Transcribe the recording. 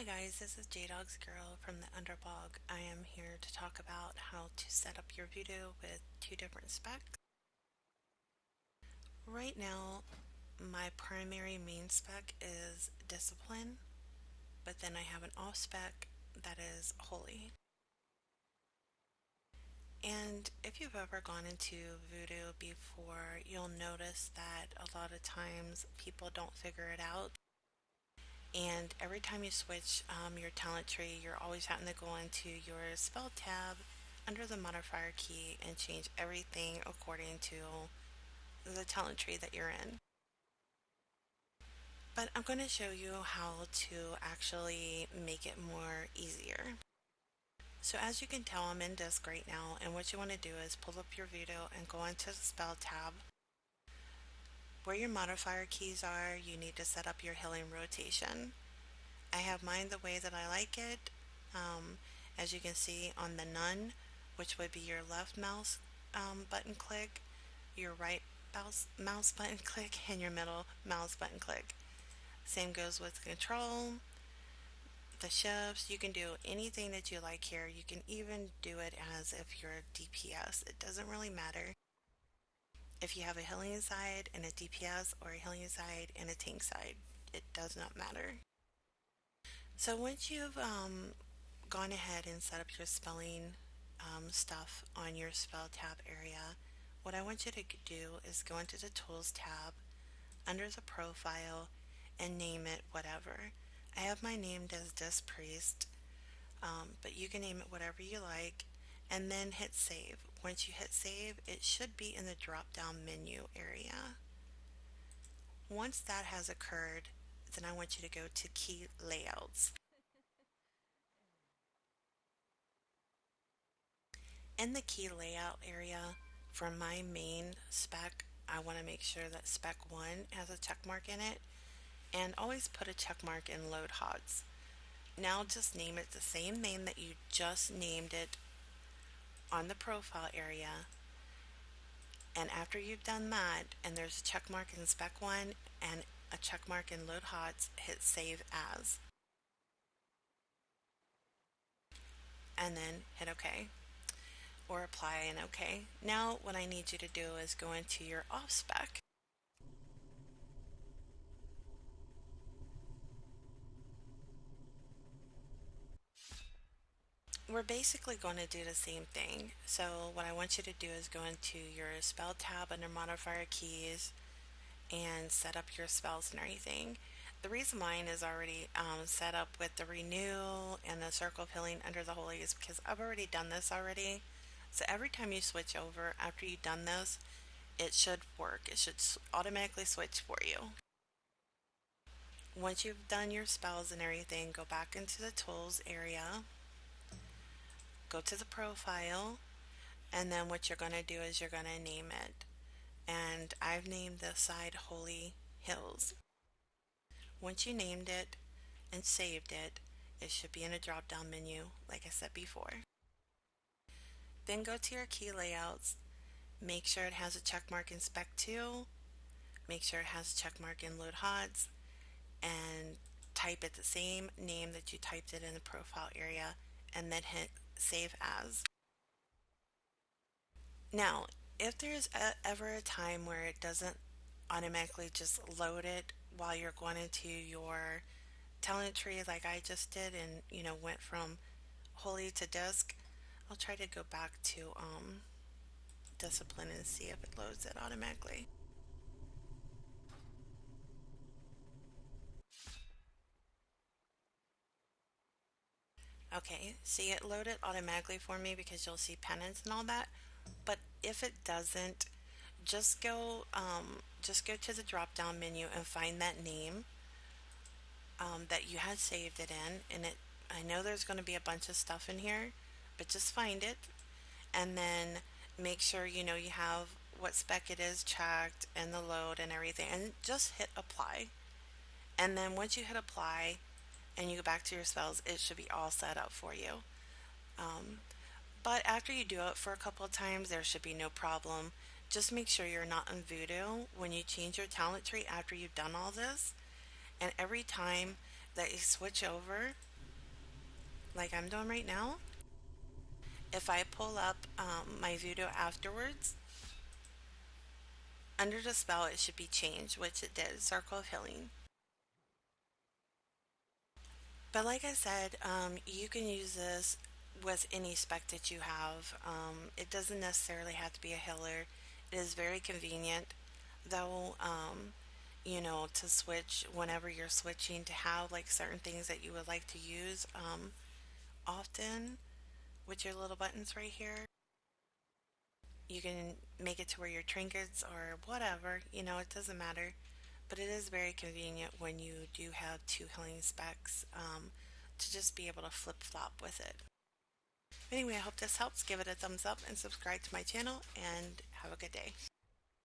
Hi guys, this is J-Dog's Girl from the Underblog. I am here to talk about how to set up your Vuhdo with two different specs. Right now, my primary main spec is Discipline, but then I have an off spec that is Holy. And if you've ever gone into Vuhdo before, you'll notice that a lot of times people don't figure it out. And every time you switch your talent tree, you're always having to go into your spell tab under the modifier key and change everything according to the talent tree that you're in. But I'm going to show you how to actually make it more easier. So as you can tell, I'm in disc right now, and what you want to do is pull up your Vuhdo and go into the spell tab. Where your modifier keys are, you need to set up your healing rotation. I have mine the way that I like it. As you can see on the none, which would be your left mouse button click, your right mouse button click, and your middle mouse button click. Same goes with control, the shifts. You can do anything that you like here. You can even do it as if you're a DPS. It doesn't really matter if you have a healing side and a DPS or a healing side and a tank side. It does not matter. So once you've gone ahead and set up your spelling stuff on your spell tab area, what I want you to do is go into the tools tab under the profile and name it whatever. I have mine named as Disc Priest, but you can name it whatever you like, and then hit save. Once you hit save, it should be in the drop down menu area. Once that has occurred, then I want you to go to key layouts. In the key layout area for my main spec, I want to make sure that spec 1 has a check mark in it, and always put a check mark in load HOTS. Now just name it the same name that you just named it on the profile area, and after you've done that and there's a check mark in spec 1 and a check mark in load HOTS, hit save as, and then hit OK or apply and OK. Now what I need you to do is go into your off spec. We're basically going to do the same thing. So what I want you to do is go into your spell tab under modifier keys and set up your spells and everything. The reason mine is already set up with the renew and the circle of healing under the holy is because I've already done this already. So every time you switch over after you've done this, it should work. It should automatically switch for you. Once you've done your spells and everything, go back into the tools area, go to the profile, and then what you're going to do is you're going to name it. And I've named this side Holy Hills. Once you named it and saved it, it should be in a drop down menu like I said before. Then go to your key layouts, make sure it has a check mark in spec 2, make sure it has a check mark in load HOTS, and type it the same name that you typed it in the profile area, and then hit save as. Now, if there's ever a time where it doesn't automatically just load it while you're going into your talent tree like I just did and went from holy to disc, I'll try to go back to discipline and see if it loads it automatically. Okay, see, it loaded automatically for me because you'll see penance and all that. But if it doesn't, just go to the drop down menu and find that name that you had saved it in, and I know there's going to be a bunch of stuff in here, but just find it and then make sure you have what spec it is checked and the load and everything, and just hit apply. And then once you hit apply and you go back to your spells, it should be all set up for you. But after you do it for a couple of times, there should be no problem. Just make sure you're not in Vuhdo when you change your talent tree after you've done all this. And every time that you switch over, like I'm doing right now. If I pull up my Vuhdo afterwards, under the spell it should be changed, which it did, Circle of Healing. But like I said, you can use this with any spec that you have. It doesn't necessarily have to be a healer. It is very convenient, though, to switch whenever you're switching to have like certain things that you would like to use often with your little buttons right here. You can make it to where your trinkets or whatever, it doesn't matter. But it is very convenient when you do have two healing specs to just be able to flip flop with it. Anyway, I hope this helps. Give it a thumbs up and subscribe to my channel, and have a good day.